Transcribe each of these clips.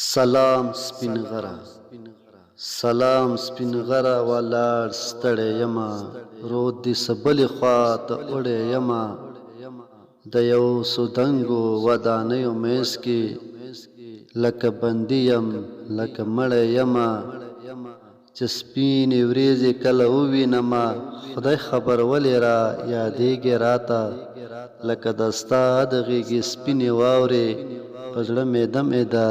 سلام سپین غره سلام سپین غره ولاړ ستړی یمه رود دې سبلې خوا ته وړی یمه د یو څو دنګو ودانیو منځ کې لکه بندي یم لکه مړی یمه چې سپینې وریځې کله ووینمه خدای خبر ولې را یادېږي راته لکه د ستا د غېږې سپینې واورې په زړه مېده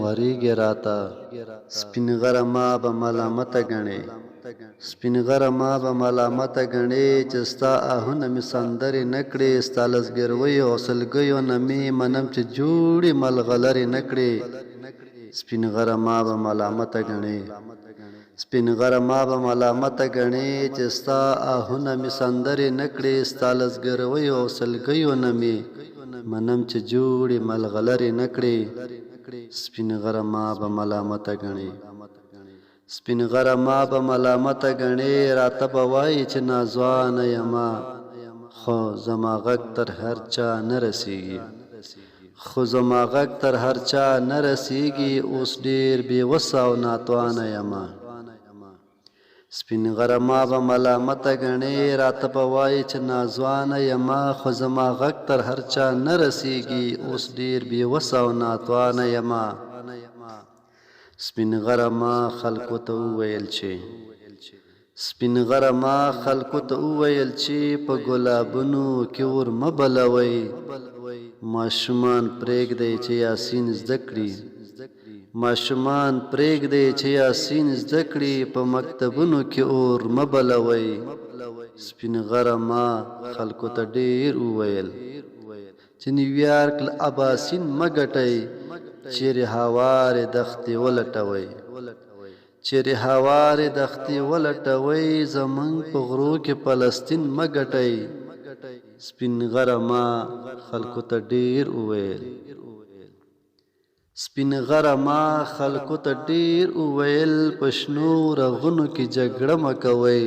ورېږي راته سپین غره ما به ملامته ګڼې سپین غره ما به ملامته ګڼې چې ستا آهونه مې سندرې نه کړې ستا له زګیرویو او سلګیو نه مې منم چې جوړې ملغلرې نه کړې سپین غره ما به ملامته ګڼې سپین غره ما به ملامته ګڼې چې ستا آهونه مې سندرې نه کړې ستا له زګیرویو او سلګیو نه مې منم چې جوړې ملغلرې نه کړې سپین غره ما به ملامته ګڼې سپین غره ما به ملامته ګڼې راته به وایي چې ناځوانه یمه خو زما غږ تر هر چا نه رسیږي اوس ډېر بېوسه او ناتوانه یمه سپین غره ما به ملامته ګڼې راته به وایي چې ناځوانه یمه خو زما غږ تر هر چا نه رسیږي اوس ډېر بېوسه او ناتوانه یمه سپین غره ما خلکو ته وویل چې په ګلابونو کې ور مه بلوئ ماشومان پرېږدئ چې یاسین زده کړي په مکتبونو کې اور مه بلوئ سپین غره ما خلکو ته ډېر وویل چې نیویارک له اباسین مه ګټئ چیرې هوارې دښتې ولټوئ زمونږ په غرو کې فلسطین مه ګټئ سپین غره ما خلکو ته ډېر وویل په شنو رغونو کې جګړه مه کوئ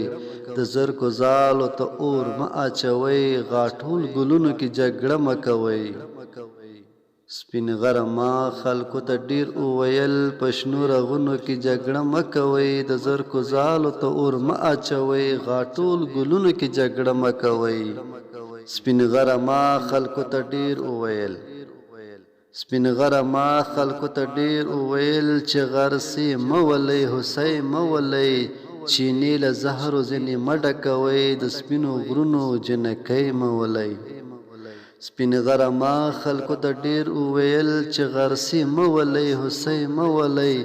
د زرکو زالو ته اور مه اچوئ غاټول ګلونو کې جګړه مه کوئ سپین غره ما خلکو ته ډېر وویل په شنو رغونو کې جګړه مه کوئ د زرکو زالو ته اور مه اچوئ غاټول ګلونو کې جګړه مه کوئ سپین غره ما خلکو ته ډېر وویل چې غرسې مه ولئ هوسۍ مه ولئ چینې له زهرو ځینې مه ډکوئ د سپینو غرونو جنکۍ مه ولئ سپین غره ما خلکو ته ډېر وویل چې غرسې مه ولئ هوسۍ مه ولئ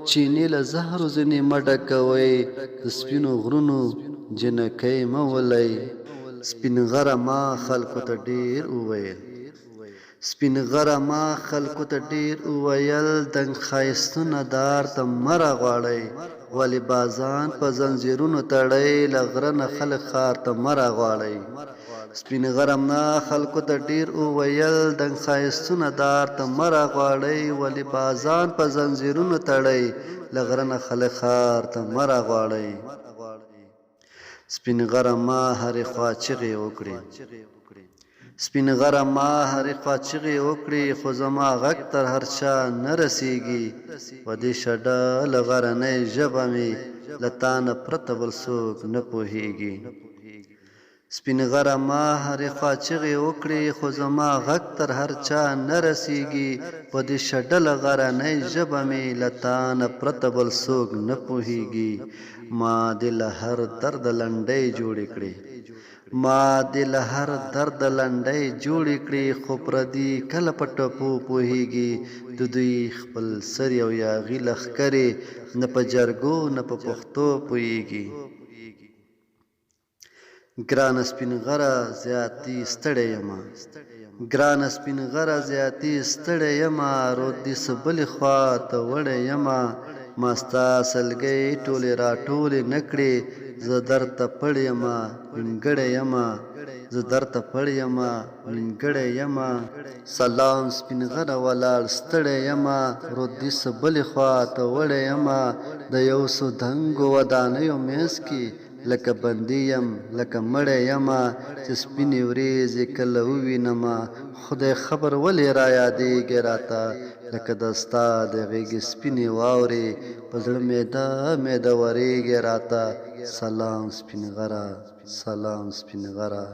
چینې له زهرو ځینې مه ډکوئ د سپینو غرونو جنکۍ مه ولئ سپین غره ما خلکو ته ډېر وویل دنګ ښایستونه دار ته مه راغواړئ ولې بازان په زنځیرونو تړئ له غره نه خلک ښار ته مه راغواړئ سپین غره ما خلکو ته ډېر وویل دنګ ښایستونه دار ته مه راغواړئ ولې بازان په زنځیرونو تړئ له غره نه خلک ښار ته مه راغواړئ سپین غره ما هرې خوا چغې وکړې خو زما غږ تر هر چا نه رسیږي په دې شډه له غرنۍ ژبه مې له تا نه پرته بل څوک نه پوهېږي سپین غره ما هرې خوا چغې وکړې خو زما غږ تر هر چا نه رسیږي په دې شډه له غرنۍ ژبه مې له تا نه پرته بل څوک نه پوهېږي ما دې له هر درده لنډۍ جوړې کړې خو پردي کله په ټپو پوهېږي د دوی خپل سر یو یاغي لښکرې نه په جرګو نه په پښتو پوهېږي ګرانه سپین غره زیاتې ستړی یمه رود دې سبلې خوا ته وړی یمه ما ستا سلګۍ ټولې راټولې نه کړې زه درته پړ یمه سلام سپین غره ولاړ ستړی یمه رود دې سبلې خوا ته وړی یمه د یو څو دنګو ودانیو منځ کې لکه بندي یم لکه مړی یمه چې سپینې وریځې کله ووینمه خدای خبر ولې را یادېږي راته لکه د ستا د غېږې سپینې واورې په زړه میده میده ورېږې راته. سلام سپین غره، سلام سپین غره.